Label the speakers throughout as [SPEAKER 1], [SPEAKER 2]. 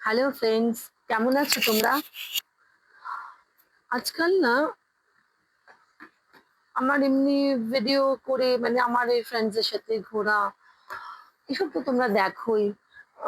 [SPEAKER 1] Hello friends, কেমন আছো তোমরা? আজকাল না আমার এমনি ভিডিও করে মানে আমার এই ফ্রেন্ডসদের সাথে ঘোরা এসব তো তোমরা দেখোই।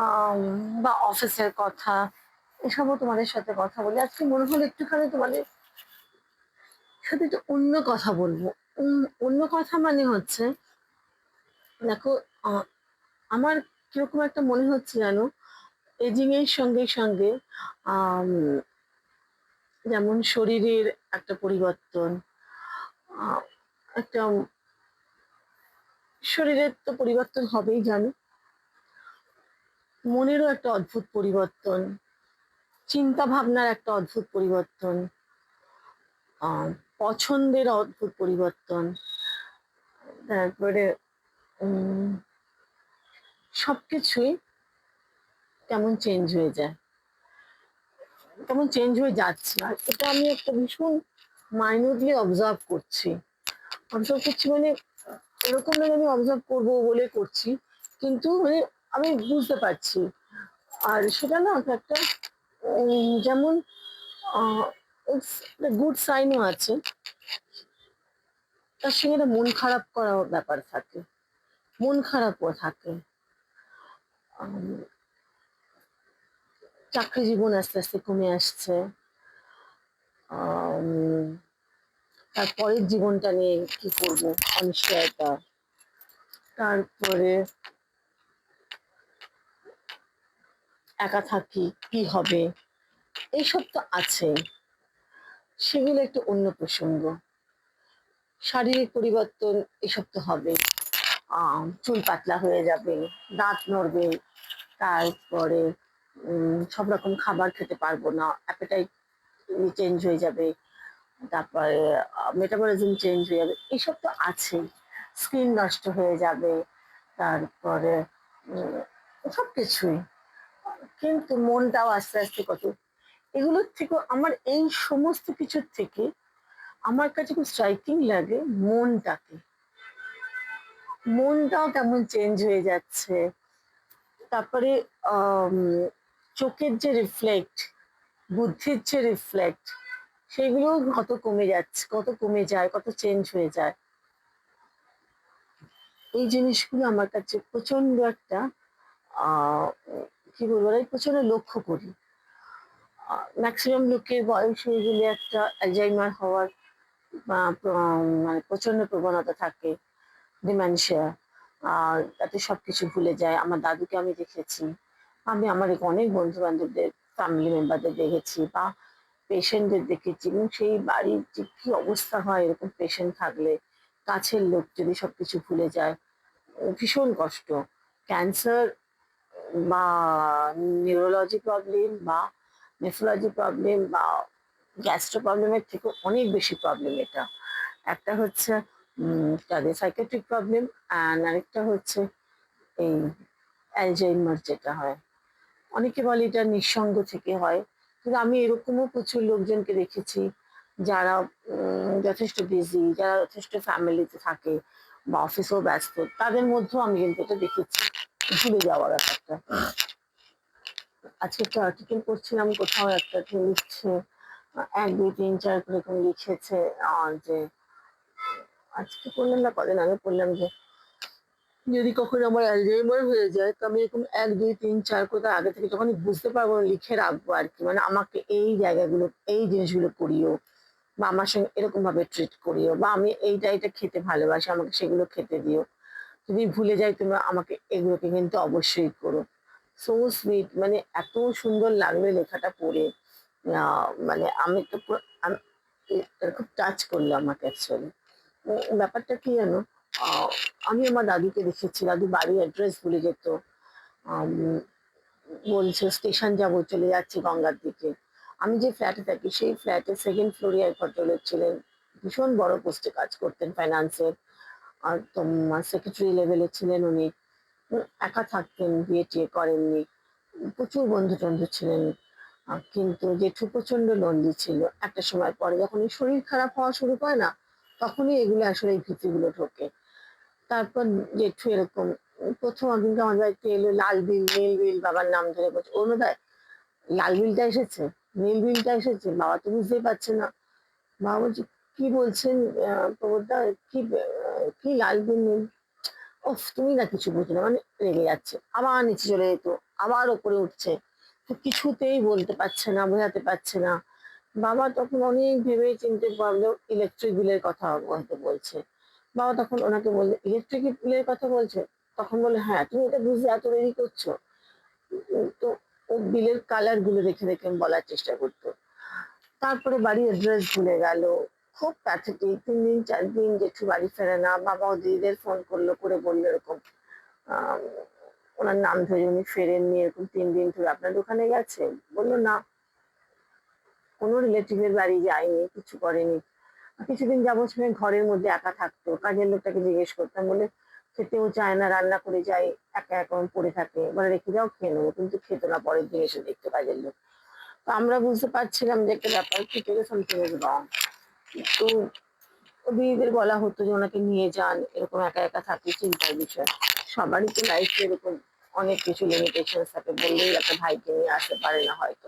[SPEAKER 1] আম, বা অফিসের কথা এসবও তোমাদের সাথে কথা বলি। আজকে মনে হলো একটুখানি তোমাদের সাথে একটু অন্য কথা বলবো। অন্য কথা মানে হচ্ছে, দেখো, আহ, আমার কিরকম একটা মনে হচ্ছে জানো, এজিং এর সঙ্গে সঙ্গে আম, যেমন শরীরের একটা পরিবর্তন, আহ, একটা শরীরের তো পরিবর্তন হবেই জানো, মনেরও একটা অদ্ভুত পরিবর্তন, চিন্তা ভাবনার একটা অদ্ভুত পরিবর্তন, আহ, পছন্দের অদ্ভুত পরিবর্তন, তারপরে উম, সবকিছুই কেমন চেঞ্জ হয়ে যায়, কেমন চেঞ্জ হয়ে যাচ্ছে। আর এটা আমি একটা ভীষণ মাইনুটলি অবজার্ভ করছি মানে এরকম না যে আমি অবজার্ভ করবো বলে করছি, কিন্তু মানে আমি বুঝতে পারছি। আর সেটা না একটা যেমন গুড সাইনও আছে, তার সঙ্গে একটা মন খারাপ করার ব্যাপার থাকে, মন খারাপও থাকে। আম, চাকরি জীবন আস্তে আস্তে কমে আসছে। আম, তারপরের জীবনটা নিয়ে কি করব, অনিশ্চয়তা। তারপরে একা থাকি, কি হবে, এইসব তো আছে। সেগুলো একটু অন্য প্রসঙ্গ। শারীরিক পরিবর্তন এসব তো হবে, চুল পাতলা হয়ে যাবে, দাঁত নড়বে, তারপরে সব রকম খাবার খেতে পারবো না, অ্যাপেটাইট চেঞ্জ হয়ে যাবে, তারপরে মেটাবলিজম চেঞ্জ হয়ে যাবে, এসব তো আছেই। স্কিন নষ্ট হয়ে যাবে, তারপরে উম, সব কিছুই। কিন্তু মনটাও আস্তে আস্তে কত, এগুলোর থেকে আমার এই সমস্ত কিছুর থেকে আমার কাছে খুব স্ট্রাইকিং লাগে মনটাকে। মনটাও কেমন চেঞ্জ হয়ে যাচ্ছে। তারপরে আম, চোখের যে রিফ্লেক্ট, বুদ্ধির যে রিফ্লেক্ট, সেগুলো কত কমে যাচ্ছে, কত কমে যায়, কত চেঞ্জ হয়ে যায়। এই জিনিসগুলো আমার কাছে প্রচন্ড একটা আহ কি বলবো, আমি প্রচন্ড লক্ষ্য করি। ম্যাক্সিমাম লোকের বয়স হয়ে গেলে একটা অ্যালজাইমার হওয়ার মানে প্রচন্ড প্রবণতা থাকে, ডিমেনশিয়া। আর তাতে সবকিছু ভুলে যায়। আমার দাদুকে আমি দেখেছি, আমি আমার অনেক বন্ধু বান্ধবদের, ফ্যামিলি মেম্বারদের দেখেছি, বা পেশেন্টদের দেখেছি, এবং সেই বাড়ির যে কি অবস্থা হয় এরকম পেশেন্ট থাকলে, কাছের লোক যদি সবকিছু ভুলে যায়, ভীষণ কষ্ট। ক্যান্সার বা নিউরোলজি প্রবলেম বা নেফ্রোলজি প্রবলেম বা গ্যাস্ট্রো প্রবলেমের থেকে অনেক বেশি প্রবলেম এটা। একটা হচ্ছে তাদের সাইকেট্রিক প্রবলেম, আর আরেকটা হচ্ছে এই অ্যালজাইমার যেটা হয়। অনেকে বলে এটা নিঃসঙ্গ থেকে হয়, কিন্তু আমি এরকমও প্রচুর লোকজনকে দেখেছি যারা যথেষ্ট বিজি, যারা যথেষ্ট ফ্যামিলিতে থাকে বা অফিসেও ব্যস্ত, তাদের মধ্যেও আমি কিন্তু এটা দেখেছি, ভুলে যাওয়ার ব্যাপারটা। আজকে একটা আর্টিকেল পড়ছিলাম, কোথাও একটা লিখছে, এক দুই তিন চার করে এরকম লিখেছে, যে আজকে পড়লাম না কদিন আগে পড়লাম যে যদি কখনো আমার অ্যালজাইমার হয়ে যায়, তো আমি এরকম এক দুই তিন চার করে আগে থেকে যখনই বুঝতে পারবো লিখে রাখবো আর কি, মানে আমাকে এই জায়গাগুলো, এই জিনিসগুলো করিও, বা আমার সঙ্গে এরকম ভাবে ট্রিট করিও, বা আমি এইটা এটা খেতে ভালোবাসি, আমাকে সেগুলো খেতে দিও। যদি ভুলে যাই তুমি আমাকে এগুলোকে কিন্তু অবশ্যই করো। সো সুইট, মানে এত সুন্দর লাগলো লেখাটা পড়ে। মানে আমি তো এটা খুব টাচ করলো আমাকে অ্যাকচুয়ালি। ব্যাপারটা কি জানো, আহ, আমি আমার দাদুকে দেখেছি, দাদু বাড়ির অ্যাড্রেস ভুলে যেত। আম, বলছে স্টেশন যাবো, চলে যাচ্ছি গঙ্গার দিকে। আমি যে ফ্ল্যাটে থাকি সেই ফ্ল্যাটে সেকেন্ড ফ্লোরে এক ভদ্রলোক ছিলেন, ভীষণ বড় পোস্টে কাজ করতেন ফাইন্যান্সের। আর তোমার সেক্রেটারি লেভেলে ছিলেন উনি। একা থাকতেন, বিয়ে টিয়ে করেননি, প্রচুর বন্ধু টন্ধু ছিলেন। কিন্তু জেঠু প্রচন্ড লন্ডি ছিল। একটা সময় পরে যখন এই শরীর খারাপ হওয়া শুরু করে না, তখনই এগুলো আসলে এই ভীতিগুলো ঢোকে। তারপর জেঠু এরকম প্রথম একদিনকে আমার বাড়িতে এলো, লাল বিল নীল বিল বাবার নাম ধরে বলছে, অরুণোদয় লাল বিলটা এসেছে, নীল বিলটা এসেছে, বাবা তো বুঝতেই পারছে না। বাবা বলছে, কি বলছেন প্রবোধদা, কি লাল বিল নীল, ওফ তুমি না কিছু বুঝো না, মানে রেগে যাচ্ছে, আবার নিচে চলে যেত, আবার ওপরে উঠছে, তো কিছুতেই বলতে পারছে না, বোঝাতে পারছে না। বাবা তখন অনেক ভেবে চিনতে পারলো ইলেকট্রিক বিলের কথা হয়তো বলছে। বাবা তখন ওনাকে বললো, ইলেকট্রিক বিলের কথা বলছে? তখন বলে, হ্যাঁ তুমি এটা বুঝতে এত দেরি করছো? তো ও বিলের কালার গুলো দেখে দেখে বলার চেষ্টা করতো। তারপরে বাড়ির অ্যাড্রেস ভুলে গেল, খুব প্যাথেটিক। 3 দিন 4 দিন জেঠু বাড়ি ফেরে না, বাবা ও দিদিদের ফোন করলো, করে বললো এরকম আহ, ওনার নাম ধরে উনি ফেরেননি, এরকম 3 দিন ধরে আপনার দোকানে গেছে। বললো না, কোনো রিলেটিভের বাড়ি যায়নি, কিছু করেনি। কিছুদিন যাবৎ সে ঘরের মধ্যে একা থাকতো, কাজের লোকটাকে জিজ্ঞেস করতাম, বলে খেতেও চায় না, রান্না করে যায়, একা একা পড়ে থাকে, বলে রেখে যাও খেয়ে নেবো, কিন্তু খেত না, পরের দিন এসে দেখতো কাজের লোক। তো আমরা বুঝতে পারছিলাম যে একটা ব্যাপার কিছু সামথিং ইজ রং। তো দিদিদের বলা হতো যে ওনাকে নিয়ে যান, এরকম একা একা থাকলে চিন্তার বিষয়। সবারই তো লাইফে এরকম অনেক কিছু লিমিটেশন থাকে, বললেই একটা ভাইকে নিয়ে আসতে পারে না হয়তো।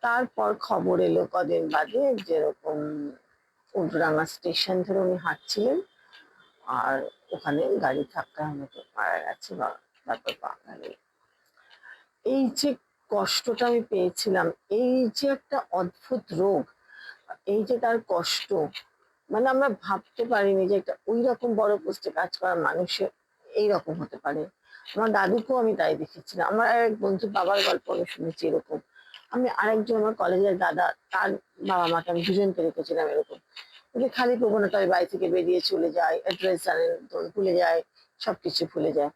[SPEAKER 1] তারপর খবর এলো কদিন বাদে, যেরকম উল্টোডাঙ্গা স্টেশন ধরে উনি হাঁটছিলেন, আর ওখানে গাড়ি ধাক্কার মতো মারা গেছে, বা তারপর পা গেল। এই যে কষ্টটা আমি পেয়েছিলাম, এই যে একটা অদ্ভুত রোগ, এই যে তার কষ্ট, মানে আমরা ভাবতে পারিনি যে একটা ওই রকম বড় পোস্টে কাজ করা মানুষের এইরকম হতে পারে। আমার দাদুকেও আমি তাই দেখেছিলাম, আমার এক বন্ধু বাবার গল্প আমি শুনেছি এরকম। আমি আরেকজন আমার কলেজের দাদা, তার বাবা মাকে আমি দুজনকে দেখেছিলাম এরকম, যে খালি প্রবণতা ওই বাড়ি থেকে বেরিয়ে চলে যায়, অ্যাড্রেস জানেন তো ভুলে যায়, সবকিছু ভুলে যায়।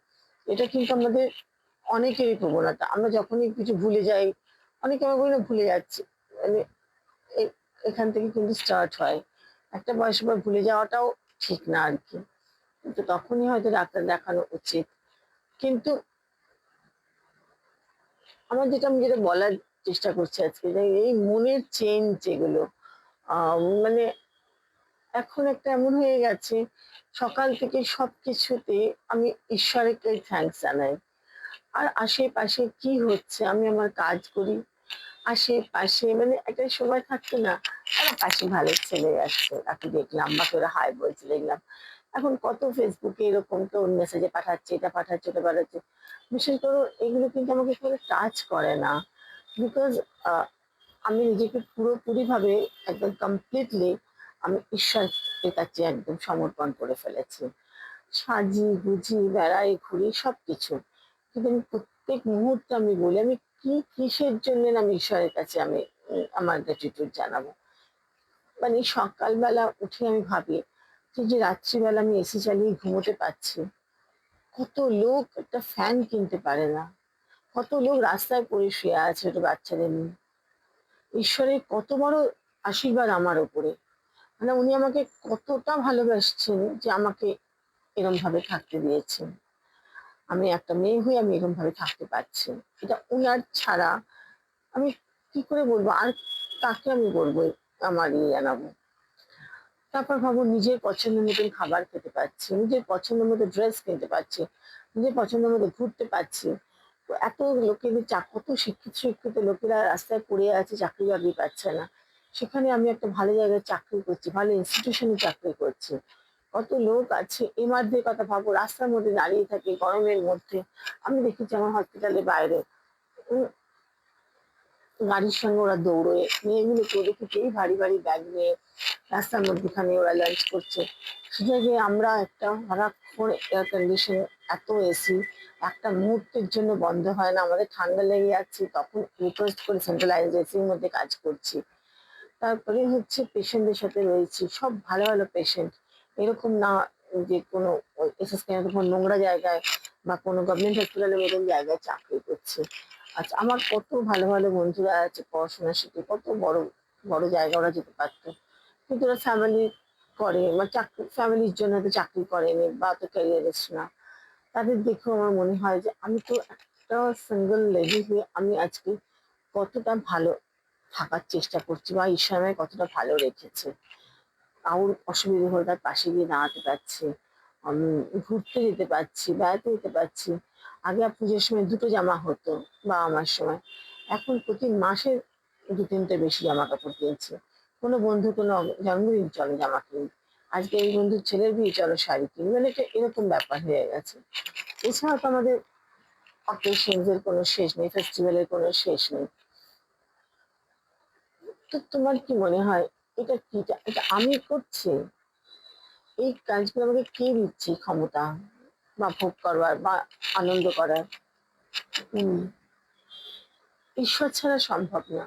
[SPEAKER 1] এটা কিন্তু আমাদের অনেকেরই প্রবণতা, আমরা যখনই কিছু ভুলে যাই, অনেকে আমরা বলি না ভুলে যাচ্ছি, মানে এখান থেকে কিন্তু স্টার্ট হয়। একটা বয়সের পর ভুলে যাওয়াটাও ঠিক না আর কি, কিন্তু তখনই হয়তো ডাক্তার দেখানো উচিত। কিন্তু আমি যেটা বলার চেষ্টা করছি আজকে, যে এই মনের চেঞ্জ যেগুলো, মানে এখন একটা এমন হয়ে গেছে, সকাল থেকে সবকিছুতে আমি ঈশ্বরকে থ্যাঙ্কস জানাই। আর আশেপাশে কি হচ্ছে আমি আমার কাজ করি, আশেপাশে মানে একটা সময় থাকতো না, আমার পাশে ভালো ছেলে আসছে, তাকে দেখলাম বা তোরা হাই বলছে দেখলাম। এখন কত ফেসবুকে এরকম তো মেসেজে পাঠাচ্ছে, এটা পাঠাচ্ছে, ওটা পাঠাচ্ছে। বিশেষ করে এগুলো কিন্তু আমাকে কোনো টাচ করে না, বিকজ আমি নিজেকে পুরোপুরি ভাবে একদম কমপ্লিটলি আমি ঈশ্বরের কাছে একদম সমর্পণ করে ফেলেছি। সাজি গুজি বেড়াই ঘুরি সবকিছু, কিন্তু আমি প্রত্যেক মুহূর্তে আমি বলি, আমি কি কিসের জন্য আমি ঈশ্বরের কাছে আমি আমার গ্র্যাটিটিউড জানাবো। মানে সকালবেলা উঠে আমি ভাবি যে রাত্রিবেলা আমি এসি চালিয়ে ঘুমোতে পারছি। কত লোক একটা ফ্যান কিনতে পারে না, কত লোক রাস্তায় পড়ে শুয়ে আছে ছোট বাচ্চাদের নিয়ে। ঈশ্বরের কত বড় আশীর্বাদ আমার উপরে, মানে উনি আমাকে কতটা ভালোবাসছেন যে আমাকে এরম ভাবে থাকতে দিয়েছেন। আমি একটা মেয়ে হয়ে আমি এরকম ভাবে থাকতে পারছি, এটা উনার ছাড়া আমি কি করে বলবো, আর কাকে আমি বলবো আমার ইয়ে জানাবো। তারপর ভাবো নিজের পছন্দ মতন খাবার খেতে পাচ্ছি, নিজের পছন্দ মতো ড্রেস কিনতে পারছি, নিজের পছন্দ মতো ঘুরতে পারছি। তো এত লোকের কত শিক্ষিত শিক্ষিত লোকেরা রাস্তায় পড়ে আছে, চাকরি বাকরি পাচ্ছে না, সেখানে আমি একটা ভালো জায়গায় চাকরি করছি, ভালো ইনস্টিটিউশনে চাকরি করছি। কত লোক আছে এমআরদের কথা ভাবো, রাস্তার মধ্যে দাঁড়িয়ে থাকে গরমের মধ্যে। আমি দেখেছি আমার হসপিটালের বাইরে গাড়ির সঙ্গে ওরা দৌড়োয়, মেয়েগুলোকে দেখেছি এই ভারী ভারী ব্যাগ নিয়ে রাস্তার মধ্যেখানে ওরা লাঞ্চ করছে। সেটা যে আমরা একটা সারাক্ষণ এয়ার কন্ডিশন, এত এসি, একটা মুহূর্তের জন্য বন্ধ হয় না, আমাদের ঠান্ডা লেগে যাচ্ছে তখন রিকোয়েস্ট করে সেন্ট্রালাইজ এসির মধ্যে কাজ করছি। তারপরে হচ্ছে পেশেন্টদের সাথে রয়েছি, সব ভালো ভালো পেশেন্ট, এরকম না যে কোনো এসএস কেন্দ্র কোনো নোংরা জায়গায় বা কোনো গভর্নমেন্ট হসপিটালের মতন জায়গায় চাকরি করছে। আচ্ছা, আমার কত ভালো ভালো বন্ধুরা আছে পড়াশোনা শিখে কত বড় বড় জায়গা ওরা যেতে পারতো, কিন্তু ওরা ফ্যামিলি করে বা চাকরি, ফ্যামিলির জন্য তো চাকরি করেনি বা তো ক্যারিয়ারিস্ট না। তাদের দেখেও আমার মনে হয় যে আমি তো একটা সিঙ্গেল লেডি হয়ে আমি আজকে কতটা ভালো থাকার চেষ্টা করছি, বা ঈশ্বর আমায় কতটা ভালো রেখেছে। কারোর অসুবিধা হলে তার পাশে গিয়ে দাঁড়াতে পারছি, ঘুরতে যেতে পারছি, বেড়াতে যেতে পারছি। আগে পুজোর সময় দুটো জামা হতো বাবা মার সময়, এখন প্রতি মাসে 2-3টে বেশি জামা কাপড় কিনছি। কোনো বন্ধুর কোনো জন্মদিন চলো জামা কিনি। আজকে এই বন্ধুর ছেলের বিয়ে চলো শাড়ি কিনি। মানে এটা এরকম ব্যাপার হয়ে গেছে। এছাড়া তো আমাদের অকেশনস এর কোনো শেষ নেই, ফেস্টিভ্যালের কোনো শেষ নেই। তো তোমার কি মনে হয় এটা কি? এটা আমি করছি? এই কাজগুলো আমাকে কে দিচ্ছে ক্ষমতা বা ভোগ করবার বা আনন্দ করার? হুম, ঈশ্বর ছাড়া সম্ভব না।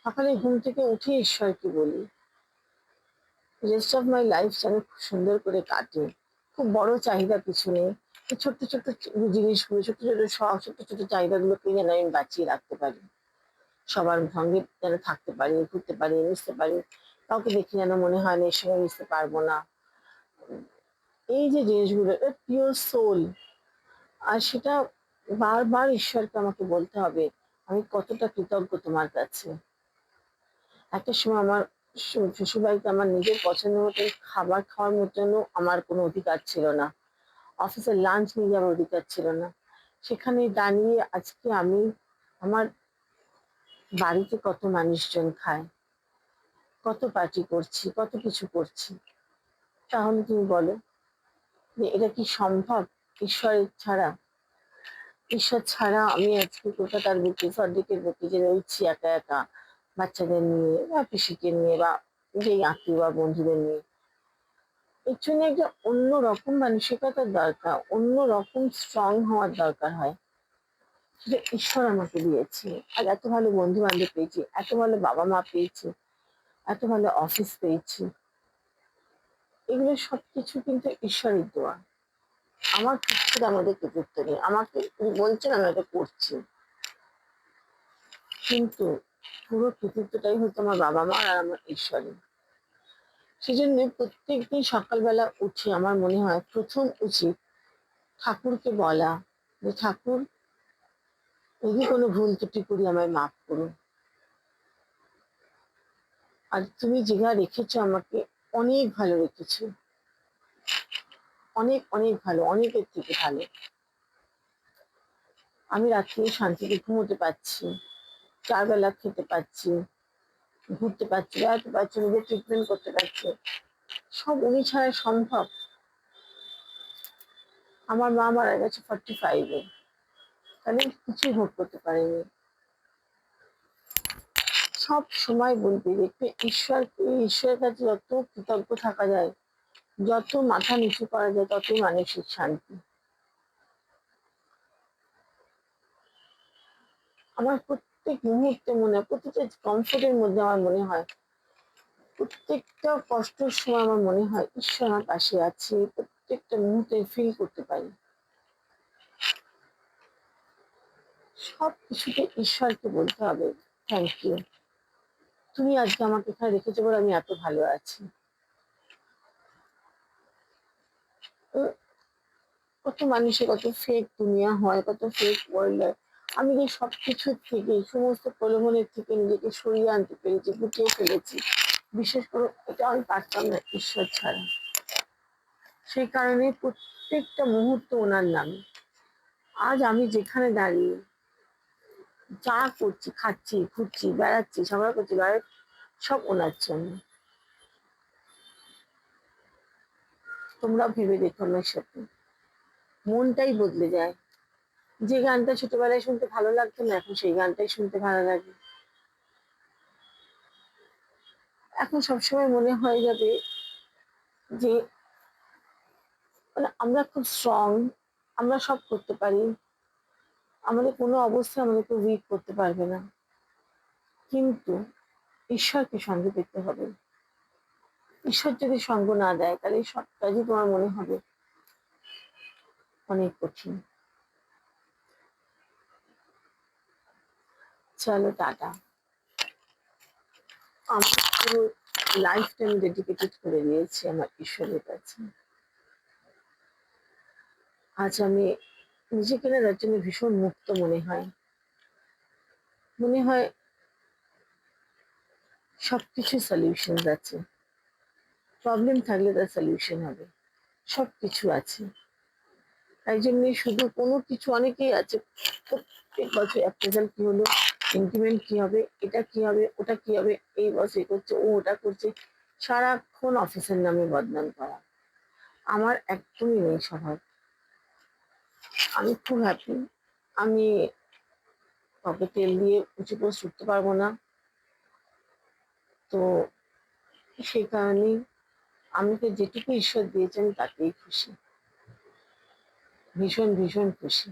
[SPEAKER 1] সকালে ঘুম থেকে উঠে ঈশ্বরকে বলি রেস্ট অফ মাই লাইফ যেন খুব সুন্দর করে কাটে। খুব বড় চাহিদা কিছু নেই। এই ছোট্ট ছোট্ট জিনিসগুলো, ছোট্ট ছোট্ট শখ, ছোট্ট ছোট্ট চাহিদাগুলোকে যেন আমি বাঁচিয়ে রাখতে পারি। সবার সঙ্গে যেন থাকতে পারি, ঘুরতে পারি, মিশতে পারি। কাউকে দেখে যেন মনে হয় না এর সঙ্গে মিশতে পারবো না। এই যে জিনিসগুলো এটা পিওর সোল। আর সেটা বারবার ঈশ্বরকে আমাকে বলতে হবে আমি কতটা কৃতজ্ঞ তোমার কাছে। একটা সময় আমার শ্বশুরবাড়িতে আমার নিজের পছন্দ মতো খাবার খাওয়ার মতন আমার কোনো অধিকার ছিল না। অফিসের লাঞ্চ নিয়ে যাওয়ার অধিকার ছিল না। সেখানে দাঁড়িয়ে আজকে আমি আমার বাড়িতে কত মানুষজন খায়, কত পার্টি করছি, কত কিছু করছি। তাহলে তুমি বলো যে এটা কি সম্ভব ঈশ্বরের ছাড়া? ঈশ্বর ছাড়া আমি আজকে কলকাতার বুকে সল্টলেকের বুকে যে রয়েছি একা একা বাচ্চাদের নিয়ে বা পিসিকে নিয়ে বা যেই আত্মীয় বা বন্ধুদের নিয়ে। এর জন্য একটা অন্য রকম মানসিকতার দরকার, অন্য রকম স্ট্রং হওয়ার দরকার হয়। সেটা ঈশ্বর আমাকে দিয়েছে। আর এত ভালো বন্ধু বান্ধব পেয়েছি, এত ভালো বাবা মা পেয়েছি, এত ভালো অফিস পেয়েছি। এগুলো সবকিছু কিন্তু ঈশ্বরের দেওয়া। আমার কিছুর আমাদের কৃতিত্ব নেই। আমাকে তিনি বলছেন আমি এটা করছি, কিন্তু পুরো কৃতিত্বটাই হচ্ছে আমার বাবা মা আর আমার ঈশ্বরের। সেজন্য প্রত্যেকদিন সকালবেলা উঠে আমার মনে হয় প্রথম উচিত ঠাকুরকে বলা যে ঠাকুর যদি কোনো ভুল ত্রুটি করি আমায় মাফ করুন। আর তুমি যেভাবে রেখেছো আমাকে অনেক ভালো রেখেছো, অনেক অনেক ভালো, অনেকের থেকে ভালো। আমি রাত্রে শান্তিতে ঘুমোতে পারছি, 4 বেলা খেতে পারছি, ঘুরতে পারছি, বেড়াতে পারছি, নিজের ট্রিটমেন্ট করতে পারছি। সব উনি ছাড়া সম্ভব? আমার মা মারা গেছে 45-এ, তাহলে কিছুই ভোগ করতে পারিনি। সব সময় বলবি দেখবে ঈশ্বরের কাছে যত কৃতজ্ঞ থাকা যায়, যত মাথা নিচু করা যায় ততই মানসিক শান্তি। আমার প্রত্যেক মুহূর্তে মনে হয় প্রতিটা কমফোর্টের মধ্যে আমার মনে হয় প্রত্যেকটা কষ্টের সময় আমার মনে হয় ঈশ্বর আমার পাশে আছে, প্রত্যেকটা মুহূর্তে ফিল করতে পারি। সব কিছুতে ঈশ্বরকে বলতে হবে থ্যাংক ইউ। তুমি আজকে আমাকে এখানে রেখেছো বলে আমি এত ভালো আছি। উম, কত মানুষের কত ফেক দুনিয়া হয়, কত ফেক ওয়ার্ল্ড হয়। আমি যে সবকিছুর থেকে সমস্ত প্রলোভনের থেকে নিজেকে সরিয়ে আনতে পেরেছি, গুটিয়ে ফেলেছি। বিশেষ করে এটা আমি পারতাম না ঈশ্বর ছাড়া। সেই কারণে প্রত্যেকটা মুহূর্ত ওনার নামে। আজ আমি যেখানে দাঁড়িয়ে যা করছি, খাচ্ছি, ঘুরছি, বেড়াচ্ছি, ঝগড়া করছি, সব ওনার জন্য। তোমরাও ভেবে দেখো আমার সাথে, মনটাই বদলে যায়। যে গানটা ছোটবেলায় শুনতে ভালো লাগতো না এখন সেই গানটাই শুনতে ভালো লাগে। এখন সবসময় মনে হয়ে যাবে যে মানে আমরা খুব স্ট্রং, আমরা সব করতে পারি, আমাদের কোনো অবস্থায় আমাদেরকে উইক করতে পারবে না। কিন্তু ঈশ্বরকে সঙ্গে পেতে হবে। ঈশ্বর যদি সঙ্গ না দেয় তাহলে এই সব কাজই তোমার মনে হবে অনেক কঠিন। চলো টাটা। আমার পুরো লাইফটা আমি ডেডিকেটেড করে দিয়েছি আমার ঈশ্বরের কাছে। আজ আমি নিজেকে না তার জন্য ভীষণ মুক্ত মনে হয়। মনে হয় সবকিছু সলিউশন আছে। প্রবলেম থাকলে তার সলিউশন হবে। সবকিছু আছে। তাই জন্য শুধু কোনো কিছু অনেকেই আছে প্রত্যেক বছর অ্যাপ্রেজাল কি হলো, ইনক্রিমেন্ট কি হবে, এটা কি হবে, ওটা কি হবে, এই বস এ করছে, ও ওটা করছে, সারাক্ষণ অফিসের নামে বদনাম করা। আমার একদমই নেই স্বভাব। আমি খুব হ্যাপি। আমি কাউকে তেল দিয়ে উঁচু পোস্ট উঠতে পারবো না, তো সেই কারণেই আমাকে যেটুকু ঈশ্বর দিয়েছেন তাতেই খুশি, ভীষণ ভীষণ খুশি।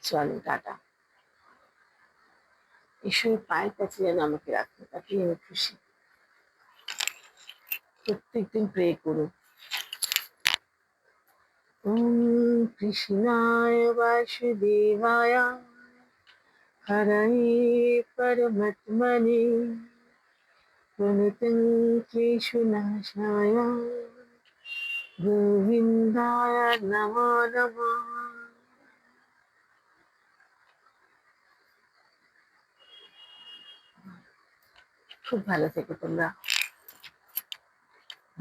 [SPEAKER 1] চলো টাটা। ঈশ্বরের পায়ের কাছে যেন আমাকে রাখে, তাতেই আমি খুশি। প্রত্যেকদিন প্রে করো। ওম কৃষ্ণায় বাসুদেবায় হরয়ে পরমাত্মনে প্রণতং ক্লেশনাশায় গোবিন্দায় নমো নমঃ। খুব ভালো থেকো তোমরা।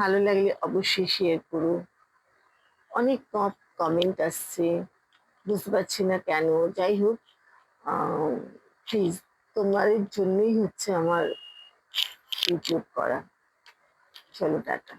[SPEAKER 1] ভালো লাগলে অবশ্যই শেয়ার করো। অনেক কমেন্ট আসছে, বুঝতে পারছি না কেন। যাই হোক, প্লিজ, তোমাদের জন্যই হচ্ছে আমার ইউটিউব করা। চলো টাটা।